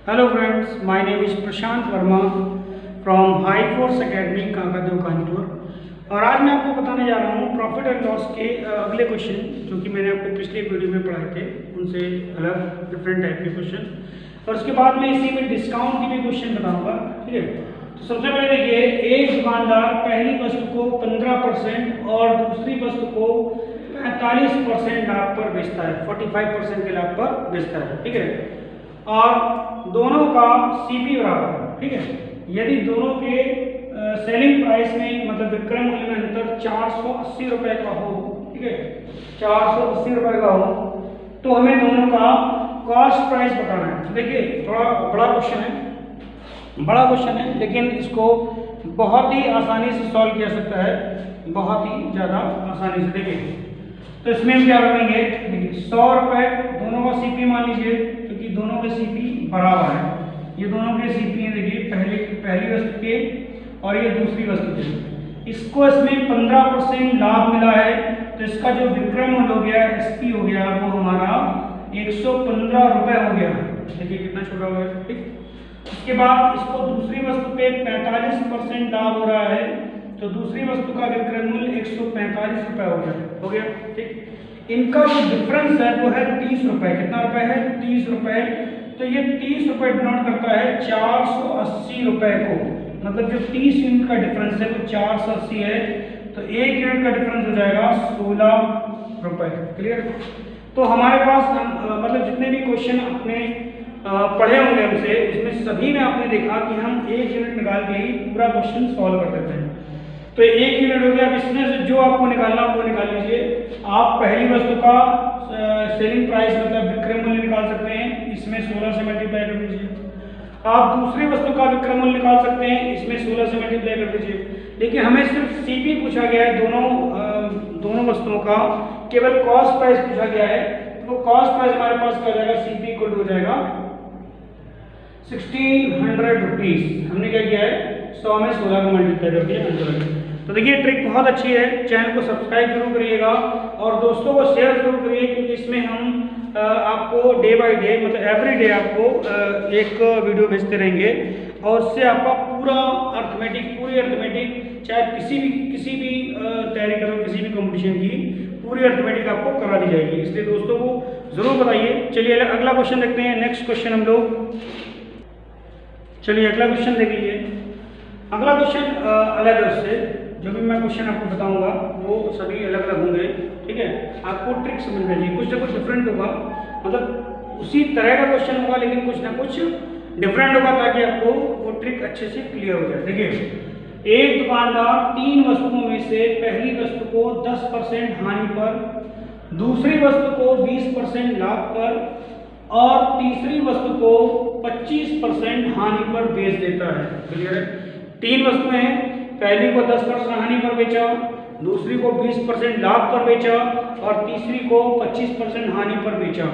Hello friends, my name is Prashant Verma from High Force Academy Kakadeo Kanpur. और आज मैं आपको बताने जा रहा हूँ प्रॉफिट एंड लॉस के अगले क्वेश्चन जो कि मैंने आपको पिछले वीडियो में पढ़ाए थे, उनसे अलग डिफरेंट टाइप के क्वेश्चन। और उसके बाद मैं इसी में डिस्काउंट की भी क्वेश्चन बताऊँगा। ठीक है, तो सबसे पहले देखिए, एक दुकानदार पहली वस्तु को 15% और दूसरी वस्तु को 45% लाभ पर बेचता है, 45% के लाभ पर बेचता है। ठीक है, और दोनों का सीपी बराबर है। ठीक है, यदि दोनों के सेलिंग प्राइस में मतलब विक्रय मूल्य में अंतर 480 रुपये का हो, ठीक है, 480 रुपये का हो, तो हमें दोनों का कॉस्ट प्राइस बताना है। देखिए, थोड़ा बड़ा क्वेश्चन है, लेकिन इसको बहुत ही आसानी से सॉल्व किया सकता है, बहुत ही ज़्यादा आसानी से। देखिए, तो इसमें हम क्या करेंगे, देखिए 100 रुपये दोनों का सीपी मान लीजिए, क्योंकि दोनों के सीपी बराबर है। ये दोनों के सीपी हैं, देखिए पहली वस्तु के और ये दूसरी वस्तु के। इसको इसमें 15% लाभ मिला है, तो इसका जो विक्रय मूल्य हो गया, एसपी हो गया, वो हमारा 115 रुपये हो गया। देखिए कितना छोटा हो गया। ठीक, उसके बाद इसको दूसरी वस्तु पे 45% लाभ हो रहा है, तो दूसरी वस्तु का विक्रय मूल्य 145 रुपये हो गया। ठीक, इनका जो डिफरेंस है वो है 30 रुपये। कितना रुपए है? 30 रुपये। तो ये 30 रुपये डिनोट करता है 480 रुपये को, मतलब जो 30 यूनिट का डिफरेंस है वो 480 है, तो 1 यूनिट का डिफरेंस हो जाएगा 16 रुपये। क्लियर? तो हमारे पास मतलब जितने भी क्वेश्चन आपने पढ़े होंगे हमसे, इसमें सभी में आपने देखा कि हम 1 यूनिट निकाल के ही पूरा क्वेश्चन सॉल्व कर देते हैं। तो 1 यूनिट हो गया। अब इसमें से जो आपको निकालना हो वो निकाल लीजिए। आप पहली वस्तु का सेलिंग प्राइस मतलब विक्रय मूल्य निकाल सकते हैं, इसमें 16 से मल्टीप्लाई कर दीजिए। आप दूसरी वस्तु का विक्रय मूल्य निकाल सकते हैं, इसमें 16 से मल्टीप्लाई कर दीजिए। लेकिन हमें सिर्फ सीपी पूछा गया है, दोनों वस्तुओं का केवल कॉस्ट प्राइस पूछा गया है। तो कॉस्ट प्राइस हमारे पास क्या हो जाएगा, सीपी इक्वल हो जाएगा 1600 रुपीज़। हमने क्या किया है, 100 में 16 को मल्टीप्लाई कर दिया। तो देखिए, ट्रिक बहुत अच्छी है। चैनल को सब्सक्राइब जरूर करिएगा और दोस्तों को शेयर जरूर करिए, क्योंकि इसमें हम आपको डे बाय डे मतलब एवरी डे आपको एक वीडियो भेजते रहेंगे, और उससे आपका पूरी अर्थमेटिक चाहे किसी भी तैयारी करो, किसी भी कंपटीशन की पूरी अर्थमेटिक आपको करा दी जाएगी। इसलिए दोस्तों को जरूर बताइए। चलिए अगला क्वेश्चन देखते हैं। नेक्स्ट क्वेश्चन हम लोग, चलिए अगला क्वेश्चन देख लीजिए। अगला क्वेश्चन अलग है उससे, जो भी मैं क्वेश्चन आपको बताऊंगा वो सभी अलग अलग होंगे। ठीक है, आपको ट्रिक समझ में आएगी, कुछ ना कुछ डिफरेंट होगा, मतलब उसी तरह का क्वेश्चन होगा लेकिन कुछ ना कुछ डिफरेंट होगा, ताकि आपको वो ट्रिक अच्छे से क्लियर हो जाए। देखिए, एक दुकानदार 3 वस्तुओं में से पहली वस्तु को 10% हानि पर, दूसरी वस्तु को 20% लाभ पर और तीसरी वस्तु को 25% हानि पर बेच देता है। क्लियर है? 3 वस्तुएं हैं, पहली को 10% हानि पर बेचा, दूसरी को 20% लाभ पर बेचा और तीसरी को 25% हानि पर बेचा।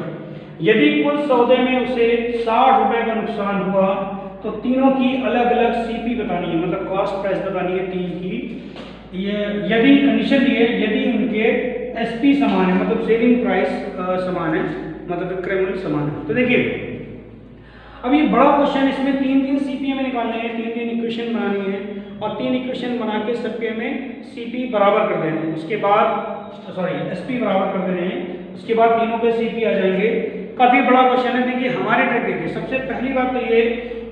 यदि कुल सौदे में उसे 60 रुपये का नुकसान हुआ, तो तीनों की अलग अलग सीपी बतानी है, मतलब कॉस्ट प्राइस बतानी है तीन की। ये यदि कंडीशन दी है, यदि उनके एसपी समान है, मतलब सेलिंग प्राइस समान है, मतलब विक्रय मूल्य समान है। तो देखिए, अब ये बड़ा क्वेश्चन, इसमें 3 सीपी हमें निकालने हैं, 3 इक्वेशन बनानी है, और 3 इक्वेशन बना के सबके हमें सीपी बराबर कर देने हैं। उसके बाद एसपी बराबर कर देने हैं। उसके बाद तीनों पे सीपी आ जाएंगे। काफ़ी बड़ा क्वेश्चन है। देखिए, हमारे ट्रिक देखिए, सबसे पहली बात तो ये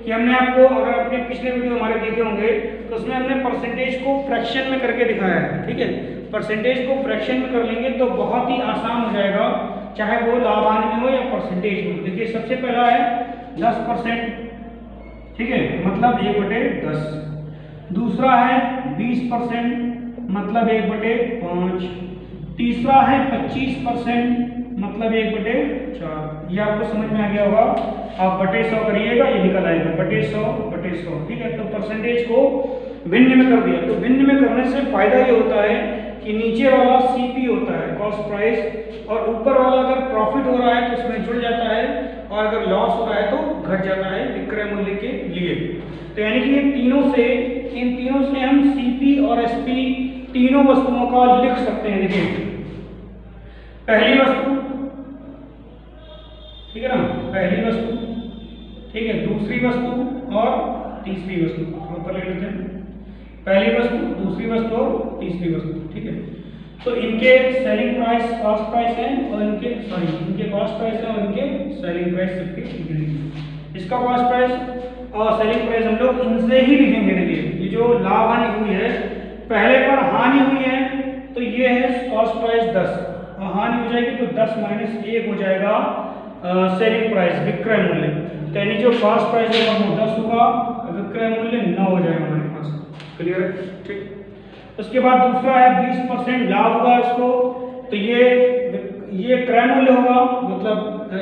कि हमने आपको, अगर आपने पिछले वीडियो हमारे देखे होंगे तो उसमें हमने परसेंटेज को फ्रैक्शन में करके दिखाया है। ठीक है, परसेंटेज को फ्रैक्शन में कर लेंगे तो बहुत ही आसान हो जाएगा, चाहे वो लाभ हानि में हो या परसेंटेज में। देखिए, सबसे पहला है 10%, ठीक है, मतलब 1/10। दूसरा है 20%, मतलब 1/5। तीसरा है 25%, मतलब 1/4। ये आपको समझ में आ गया होगा। आप बटे 100 करिएगा, ये निकल आएगा बटे 100। ठीक है, तो परसेंटेज को भिन्न में कर दिया। तो भिन्न में करने से फायदा ये होता है कि नीचे वाला सीपी होता है, कॉस्ट प्राइस, और ऊपर वाला अगर प्रॉफिट हो रहा है तो उसमें जुड़ जाता है, और अगर लॉस हो रहा है तो घट जाता है विक्रय मूल्य के लिए। तो यानी कि इन तीनों से हम सीपी और एसपी तीनों वस्तुओं का लिख सकते हैं। देखिए, पहली वस्तु, ठीक है ना, पहली वस्तु ठीक है, दूसरी वस्तु और तीसरी वस्तु ऊपर लिख लेते हैं, पहली वस्तु, दूसरी वस्तु और तीसरी वस्तु। ठीक है, तो इनके सेलिंग प्राइस कॉस्ट प्राइस है और इनके कॉस्ट प्राइस है और इनके सेलिंग प्राइस सबके लिखेंगे। इसका कॉस्ट प्राइस और सेलिंग प्राइस हम लोग इनसे ही लिखेंगे। देखिए ये जो लाभ हानि हुई है, पहले पर हानि हुई है तो ये है कॉस्ट प्राइस 10 और हानि हो जाएगी तो 10 माइनस 1 हो जाएगा सेलिंग प्राइस विक्रय मूल्य। तो यानी जो कॉस्ट प्राइस है वो 10 होगा, विक्रय मूल्य 9 हो जाएगा हमारे पास। क्लियर है? ठीक। उसके बाद दूसरा है 20% लाभ होगा इसको, तो ये क्रय मूल्य होगा मतलब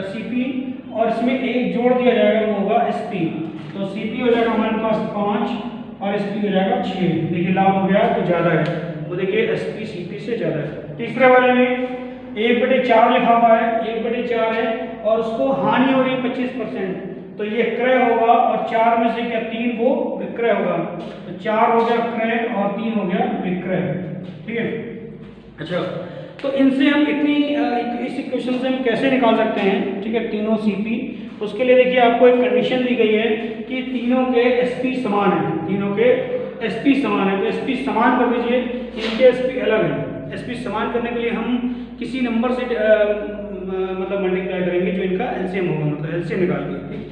सीपी, और इसमें एक जोड़ दिया जाएगा वो होगा एसपी। तो सीपी हो जाएगा हमारे पास 5 और एसपी हो जाएगा 6। देखिए लाभ हो गया तो ज़्यादा है, वो देखिए एसपी सीपी से ज़्यादा है। तीसरे वाले में 1/4 लिखा हुआ है, 1/4 है और उसको हानि हो रही है 25%, तो ये क्रय होगा और 4 में से क्या 3 वो विक्रय होगा। तो 4 हो गया क्रय और 3 हो गया विक्रय। ठीक है, अच्छा तो इनसे हम इस इक्वेशन से हम कैसे निकाल सकते हैं? ठीक है, तीनों सीपी, उसके लिए देखिए आपको एक कंडीशन दी गई है कि तीनों के एसपी समान है, तीनों के एसपी समान है। तो एसपी समान कर दीजिए, इनके एसपी अलग है। एसपी समान करने के लिए हम किसी नंबर से मतलब मल्टीप्लाई करेंगे जो इनका एलसीएम होगा, मतलब एलसीएम निकाल के।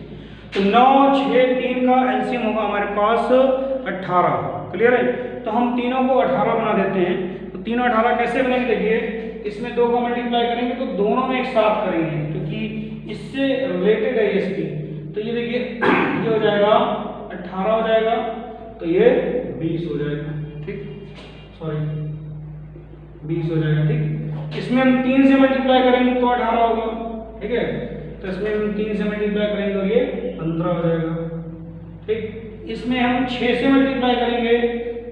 तो 9, 6, 3 का एलसीएम होगा हमारे पास 18। क्लियर है? तो हम तीनों को 18 बना देते हैं। तो तीनों 18 कैसे बनेंगे? देखिए इसमें 2 को मल्टीप्लाई करेंगे तो दोनों में एक साथ करेंगे क्योंकि इससे रिलेटेड है एसपी। तो ये देखिए ये हो जाएगा 18 हो जाएगा, तो ये 20 हो जाएगा। ठीक, सॉरी 20 हो जाएगा। ठीक, इसमें हम 3 से मल्टीप्लाई करेंगे तो 18 होगा। ठीक है, तो इसमें हम 3 से मल्टीप्लाई करेंगे और ये 15 हो जाएगा। ठीक, इसमें हम 6 से मल्टीप्लाई करेंगे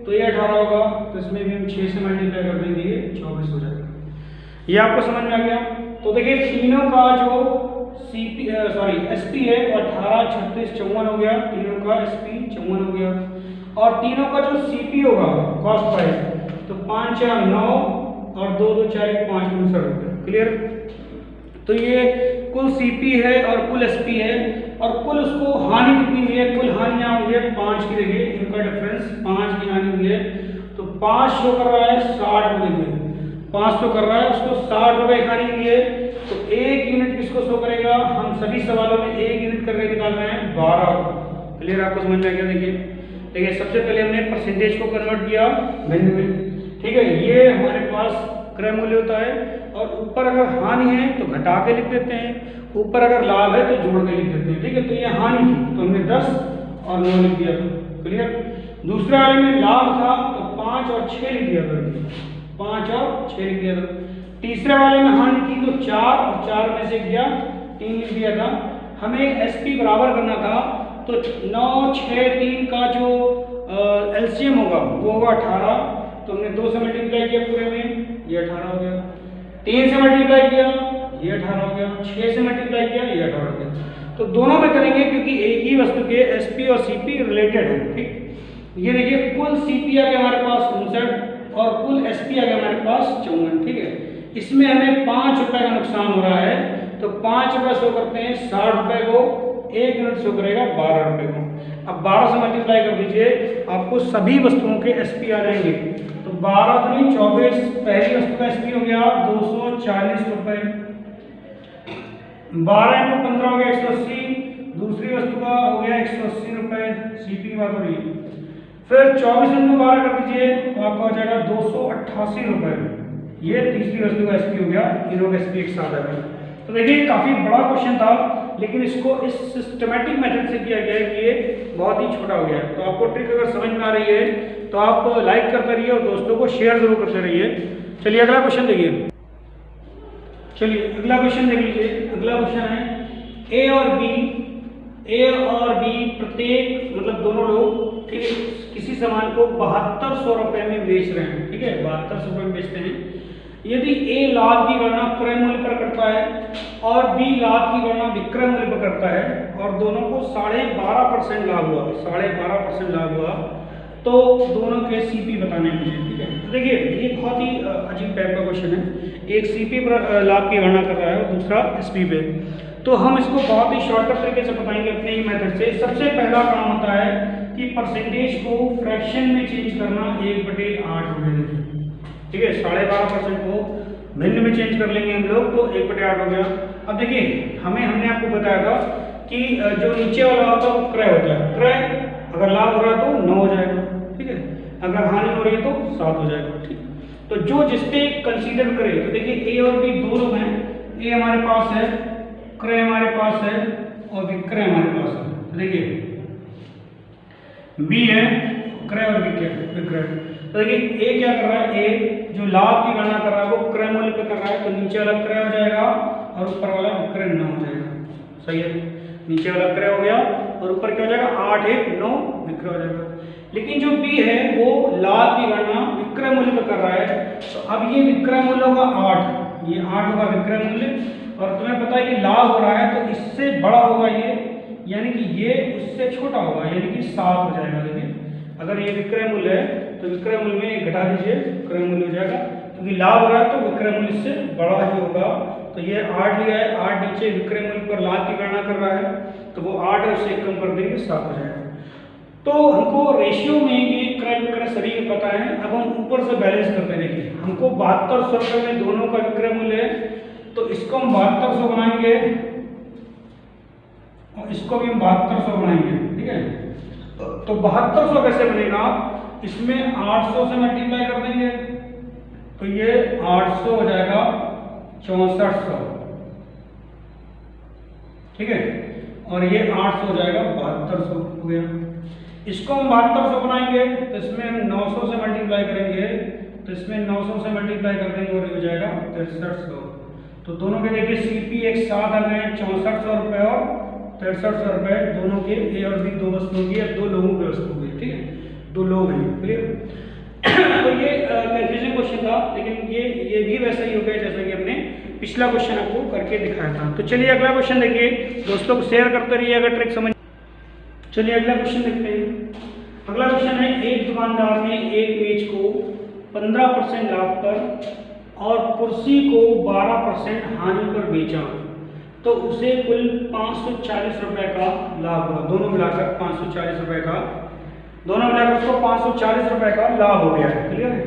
तो ये 18 होगा, तो इसमें भी हम 6 से मल्टीप्लाई कर देंगे, ये 24 हो जाएगा। ये आपको समझ में आ गया? तो देखिए तीनों का जो एसपी है वो 18, 36, 54 हो गया, तीनों का एसपी 54 हो गया। और तीनों का जो सीपी होगा कॉस्ट प्राइस, तो 5, 4, 9 और 2, 2, 4, 1, 5, 59 हो गया। क्लियर? तो ये कुल सीपी है और कुल एसपी है, और कुल उसको हानि कितनी हुई है? कुल हानि यहाँ हुई है 5 की। देखिए इनका डिफरेंस 5 की हानि हुई है, तो 5 शो कर रहा है 60 रुपये, 5 शो कर रहा है, उसको 60 रुपये हानि हुई है। तो 1 यूनिट किसको शो करेगा? हम सभी सवालों में 1 यूनिट करके निकाल रहे हैं 12। क्लियर? आपको समझ में आ गया? देखिए सबसे पहले हमने परसेंटेज को कन्वर्ट किया भिन्न में। ठीक है, ये हमारे पास क्रय मूल्य होता है, और ऊपर अगर हानि है तो घटा के लिख देते हैं, ऊपर अगर लाभ है तो जोड़ के लिख देते हैं। ठीक है, तो ये हानि थी तो हमने 10 और 9 लिख दिया था। क्लियर? दूसरे वाले में लाभ था तो 5 और 6 लिख दिया था, 5 और 6 लिख दिया था। तीसरे वाले में हानि थी तो 4 और 4 में से गया 3 लिख दिया था। हमें एसपी बराबर करना था, तो 9, 6, 3 का जो एलसीएम होगा वो होगा 18। तो हमने 2 से मल्टीप्लाई किया पूरे में, ये 18 हो गया। 3 से मल्टीप्लाई किया, ये 18 हो गया। 6 से मल्टीप्लाई किया, ये 18 हो गया। तो दोनों में करेंगे क्योंकि एक ही वस्तु के एसपी और सीपी रिलेटेड है। ठीक, ये देखिए कुल सीपी आ गया हमारे पास 59 और कुल एसपी आ गया हमारे पास 54। ठीक है, इसमें हमें 5 रुपये का नुकसान हो रहा है, तो 5 रुपये शो करते हैं 60 रुपये को, 1 यूनिट शो करेगा 12 रुपये को। अब 12 से मल्टीप्लाई कर दीजिए, आपको सभी वस्तुओं के एसपी आ जाएंगे। तो 12 दूनी 24, पहली वस्तु का एसपी हो गया 240 रुपये, 12 × 15 हो गया 180, दूसरी वस्तु का हो गया 180 रुपये, सीपी की बात हो रही है। फिर 24 × 12 कर दीजिए तो आपका हो जाएगा 288 रुपये, ये तीसरी वस्तु का एसपी हो गया, तीनों का एसपी एक साथ आ गया। तो देखिए काफ़ी बड़ा क्वेश्चन था, लेकिन इसको इस सिस्टमेटिक मेथड से किया गया है कि ये बहुत ही छोटा हो गया है। तो आपको ट्रिक अगर समझ में आ रही है तो आप लाइक करते रहिए और दोस्तों को शेयर जरूर करते रहिए। चलिए अगला क्वेश्चन देखिए। चलिए अगला क्वेश्चन देख लीजिए। अगला क्वेश्चन है ए और बी प्रत्येक मतलब दोनों लोग ठीक है किसी सामान को 7200 रुपये में बेच रहे हैं। ठीक है, 7200 रुपये में बेचते हैं। यदि ए लाभ की गणना क्रय मूल्य पर करता है और बी लाभ की गणना विक्रय मूल्य पर करता है और दोनों को 12.5% लाभ हुआ, 12.5% लाभ हुआ, तो दोनों के सीपी बताने हैं मुझे। ठीक है, तो देखिए ये बहुत ही अजीब टाइप का क्वेश्चन है। एक सीपी पर लाभ की गणना कर रहा है और दूसरा एसपी पे। तो हम इसको बहुत ही शॉर्टकट तरीके से बताएंगे अपने ही मेथड से। सबसे पहला काम होता है कि परसेंटेज को फ्रैक्शन में चेंज करना 1/8 हो गया, ठीक है। 12.5% को भिन्न में चेंज कर लेंगे हम लोग तो 1/8 हो गया। अब देखिए हमने आपको बताया था कि जो नीचे वाला होता है वो क्रय होता है। क्रय अगर लाभ हो रहा है तो 9 हो जाएगा, ठीक है। अगर हानि हो रही है तो 7 हो जाएगा, ठीक। तो जो जिसपे कंसीडर करे, तो देखिए ए और बी दो लोग हैं, ए हमारे पास है, क्रय हमारे पास है और विक्रय हमारे पास है। तो देखिए बी है क्रय और विक्रय। तो देखिए ए क्या कर रहा है, ए जो लाभ की गणना कर रहा है वो क्रय मूल्य पे कर रहा है, तो नीचे वाला क्रय हो जाएगा और ऊपर वाला विक्रय 9 हो जाएगा, सही है। नीचे वाला क्रय हो गया और ऊपर क्या हो जाएगा 8 1 9 विक्रय हो जाएगा। लेकिन जो बी है वो लाभ की गणना विक्रय मूल्य पे कर रहा है, तो अब ये विक्रय मूल्य होगा 8, ये 8 होगा विक्रय मूल्य, और तुम्हें पता है कि लाभ हो रहा है तो इससे बड़ा होगा ये, यानी कि ये उससे छोटा होगा, यानी कि 7 हो जाएगा। देखिए अगर ये विक्रय मूल्य है तो विक्रय मूल्य में घटा दीजिए, क्रय मूल्य हो जाएगा, क्योंकि लाभ हो रहा है तो विक्रय मूल्य से बड़ा ही होगा। तो ये 8 लिया है, 8 नीचे विक्रय मूल्य पर लाभ की गणना कर रहा है, तो वो 8 है उससे कम कर देंगे 7 हो जाएगा। तो हमको रेशियो में ये क्रय विक्रय सभी पता है। अब हम ऊपर से बैलेंस करते हैं। देखिए हमको 7200 रुपये में दोनों का विक्रय मूल्य है, तो इसको हम 7200 बनाएंगे और इसको भी हम 7200 बनाएंगे, ठीक है। तो 7200 कैसे बनेगा, इसमें 800 से मल्टीप्लाई कर देंगे तो ये 800 हो जाएगा 6400, ठीक है, और ये 800 हो जाएगा 7200 हो गया। इसको हम 7200 बनाएंगे तो इसमें हम 900 से मल्टीप्लाई करेंगे, तो इसमें 900 से मल्टीप्लाई कर देंगे और ये हो जाएगा 6300। तो दोनों के देखिए सीपी एक साथ आ गए हैं, 6400 रुपये और 6300 रुपये, दोनों के ए और बी दो वस्तुओं की, दो लोगों की वस्तु हुई, ठीक है, दो लोग हैं, क्लियर। तो ये कंफ्यूजिंग क्वेश्चन था, लेकिन ये भी वैसा ही हो गया जैसा कि हमने पिछला क्वेश्चन आपको करके दिखाया था। तो चलिए अगला क्वेश्चन देखिए, दोस्तों को शेयर करते रहिए अगर ट्रिक समझ। चलिए अगला क्वेश्चन देखते हैं। अगला क्वेश्चन है, एक दुकानदार ने एक मेज को 15% लाभ पर और कुर्सी को 12% हानि पर बेचा, तो उसे कुल 540 रुपये का लाभ हुआ। दोनों मिलाकर 540 रुपये का, दोनों मिलाकर उसको 540 रुपये का लाभ हो गया है, क्लियर है।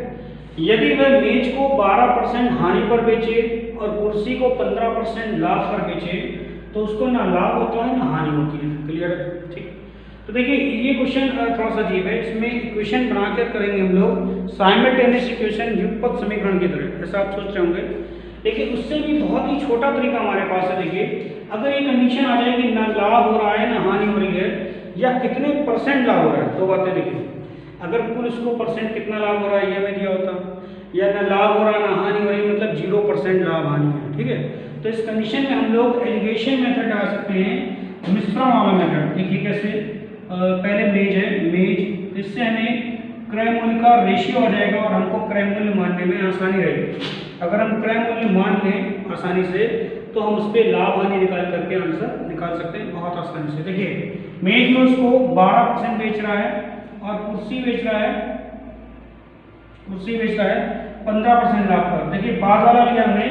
यदि वह मेज को 12% हानि पर बेचे और कुर्सी को 15% लाभ पर बेचे, तो उसको ना लाभ होता है ना हानि होती है, क्लियर है, ठीक। तो देखिए ये क्वेश्चन थोड़ा सा अजीब है, इसमें इक्वेशन बनाकर करेंगे हम लोग साइमल्टेनियस इक्वेशन, युगपत समीकरण की तरह, ऐसा आप सोच रहे होंगे, लेकिन उससे भी बहुत ही छोटा तरीका हमारे पास है। देखिए अगर ये कंडीशन आ जाए कि ना लाभ हो रहा है ना हानि हो रही है, या कितने परसेंट लाभ हो रहा है, दो बातें देखिए। अगर कुल इसको परसेंट कितना लाभ हो रहा है ये हमें दिया होता, या ना लाभ हो रहा है ना हानि हो रही है, मतलब 0% लाभ हानि है, ठीक है। तो इस कंडीशन में हम लोग एलिगेशन मेथड डाल सकते हैं, मिश्रण वाला मेथड। देखिए कैसे, पहले मेज है, मेज, इससे हमें क्रय मूल्य का रेशियो आ जाएगा और हमको क्रय मूल्य मानने में आसानी रहेगी। अगर हम क्रय मूल्य मान लें आसानी से तो हम उस पर लाभ हानि निकाल करके आंसर निकाल सकते हैं बहुत आसानी से। देखिए मेज में उसको 12% बेच रहा है और कुर्सी बेच रहा है, कुर्सी बेच रहा है 15% लाभ पर। देखिए बाद वाला लिया हमने,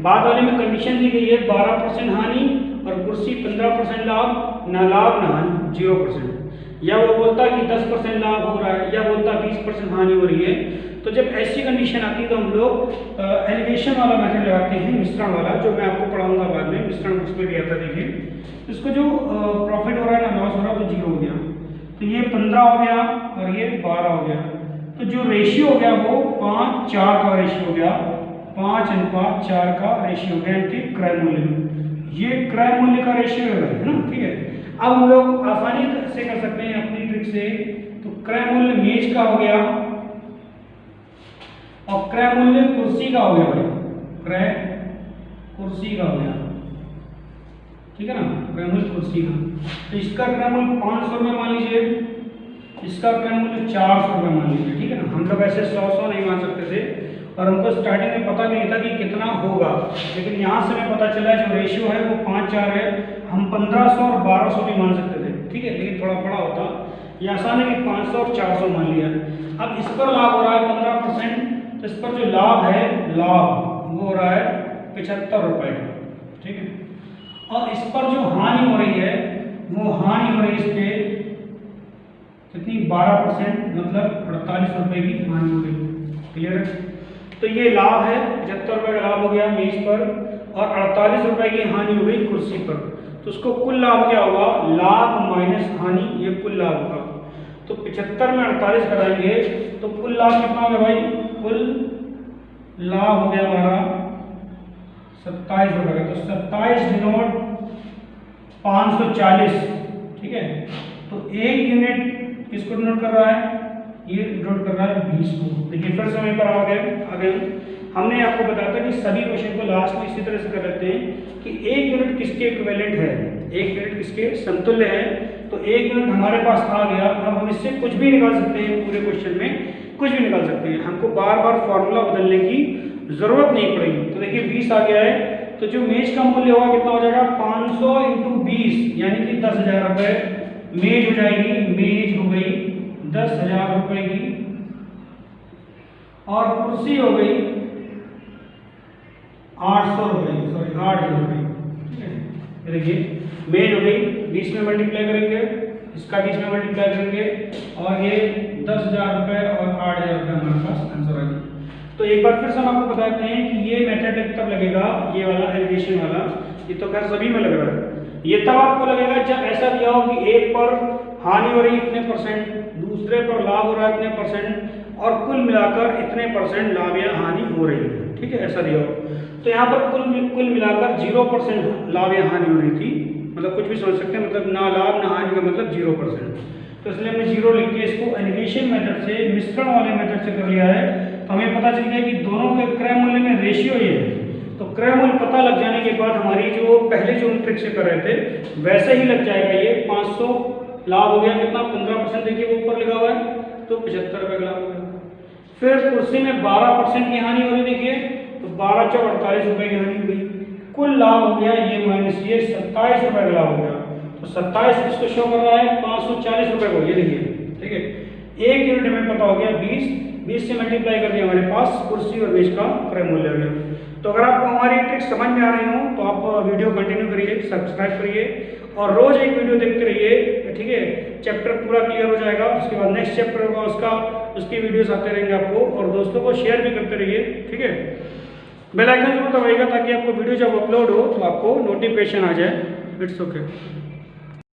बाद वाले में कंडीशन दी गई है 12% हानि और कुर्सी 15% लाभ, ना लाभ ना हानि 0%। या वो बोलता कि 10% लाभ हो रहा है, या बोलता 20% हानि हो रही है। तो जब ऐसी कंडीशन आती है तो हम लोग एलिगेशन वाला मेथड लगाते हैं, मिश्रण वाला, जो मैं आपको पढ़ाऊंगा बाद में, मिश्रण उसमें भी आता है। देखिए इसको जो प्रॉफिट हो रहा है ना लॉस हो रहा है तो 0 हो गया, तो ये 15 हो गया और ये 12 हो गया। तो जो रेशियो हो गया वो 5:4 का रेशियो हो गया, 5:4 का रेशियो हो गया इनके क्रय मूल्य में। ये क्रय मूल्य का रेशियो है ना, ठीक है। अब हम लोग आसानी से कर सकते हैं अपनी ट्रिक से। तो क्रय मूल्य मेज का हो गया और क्रय मूल्य कुर्सी का हो गया भाई, क्रय कुर्सी का हो गया, ठीक है ना, क्रय मूल्य कुर्सी का। तो इसका क्रय मूल्य 500 रुपये मान लीजिए, इसका क्रय मूल्य 400 रुपये मान लीजिए, ठीक है ना। हम लोग ऐसे 100 नहीं मान सकते थे और हमको स्टार्टिंग में पता नहीं था कि कितना होगा, लेकिन यहाँ से हमें पता चला जो रेशियो है वो 5:4 है। हम 1500 और 1200 भी मान सकते थे, ठीक है, लेकिन थोड़ा बड़ा होता, ये आसान है कि 500 और 400 मान लिया। अब इस पर लाभ हो रहा है 15%, तो इस पर जो लाभ है, लाभ वो हो रहा है 75 रुपये का, ठीक है। और इस पर जो हानि हो रही है वो हानि हो रही है इस पे कितनी 12%, मतलब 48 रुपये की हानि हो गई। क्लियर है? तो ये लाभ है, 75 रुपये का लाभ हो गया मेज पर और 48 रुपये की हानि हो गई कुर्सी पर। तो उसको कुल लाभ क्या होगा, लाभ माइनस हानि, ये कुल लाभ होगा। तो 75 में 48 घटाएंगे तो कुल लाभ कितना हो गया भाई, कुल लाभ हो गया हमारा 27 रुपये का। तो 27 डिनोट 540, ठीक है। तो एक यूनिट किसको डिनोट कर रहा है, ये डिनोट कर रहा है 20 को। देखिए फिर समय पर आ गए हमने आपको बताया था कि सभी क्वेश्चन को लास्ट में इसी तरह से कर लेते हैं कि एक यूनिट किसके इक्विवेलेंट है, एक यूनिट किसके समतुल्य है। तो एक यूनिट हमारे पास आ गया, अब हम इससे कुछ भी निकाल सकते हैं, पूरे क्वेश्चन में कुछ भी निकाल सकते हैं, हमको बार बार फॉर्मूला बदलने की जरूरत नहीं पड़ेगी। तो देखिए 20 आ गया है, तो जो मेज का मूल्य होगा कितना हो जाएगा, 500 × 20 यानी कि 10,000 रुपये। मेज हो जाएगी, मेज हो गई 10,000 रुपये की, और कुर्सी हो गई 800 रुपये, सॉरी 8,000 रुपये, ठीक है। देखिए मेज हो गई 20 में मल्टीप्लाई करेंगे, इसका 20 में मल्टीप्लाई करेंगे, और ये 10,000 रुपये और 8,000 रुपये हमारे पास आंसर आ गया। तो एक बार फिर से हम आपको बताते हैं कि ये मेथड तब लगेगा, ये वाला एलिगेशन वाला, ये तो खैर सभी में लग रहा है, ये तब आपको लगेगा जब ऐसा दिया हो कि एक पर हानि हो रही है इतने %, दूसरे पर लाभ हो रहा है इतने %, और कुल मिलाकर इतने % लाभ या हानि हो रही है, ठीक है, ऐसा दिया हो। तो यहाँ पर कुल मिलाकर 0% लाभ या हानि हो रही थी, मतलब कुछ भी सोच सकते हैं, मतलब ना लाभ ना हानि का मतलब 0%। तो इसलिए हमने 0 लिख के इसको एलिगेशन मेथड से, मिश्रण वाले मेथड से कर लिया है। तो हमें पता चल गया कि दोनों के क्रय मूल्य में रेशियो ये है। तो क्रय मूल्य पता लग जाने के बाद हमारी जो पहले जो हम ट्रिक से कर रहे थे वैसे ही लग जाएगा। ये 500 लाभ हो गया, कितना 15%, देखिए वो ऊपर लिखा हुआ है, तो 75 रुपये का लाभ हो गया। फिर कुर्सी में 12% की हानि हो रही, देखिए तो 12 × 48 रुपये की हानि हो गई। कुल लाभ हो गया ये माइनस ये 27 रुपये का लाभ हो गया। तो 27 किसको शो कर रहा है, 540 रुपये को, ये देखिए, ठीक है। एक यूनिट हमें पता हो गया 20 से मल्टीप्लाई कर दिया, हमारे पास कुर्सी और मेज का क्रय मूल्य हो गया। तो अगर आपको हमारी ट्रिक समझ में आ रही हो तो आप वीडियो कंटिन्यू करिए, सब्सक्राइब करिए और रोज एक वीडियो देखते रहिए, ठीक है। चैप्टर पूरा क्लियर हो जाएगा, उसके बाद नेक्स्ट चैप्टर होगा उसकी वीडियोस आते रहेंगे आपको, और दोस्तों को शेयर भी करते रहिए, ठीक है। बेल आइकन जरूर दबाइएगा ताकि आपको वीडियो जब अपलोड हो तो आपको नोटिफिकेशन आ जाए। It's okay.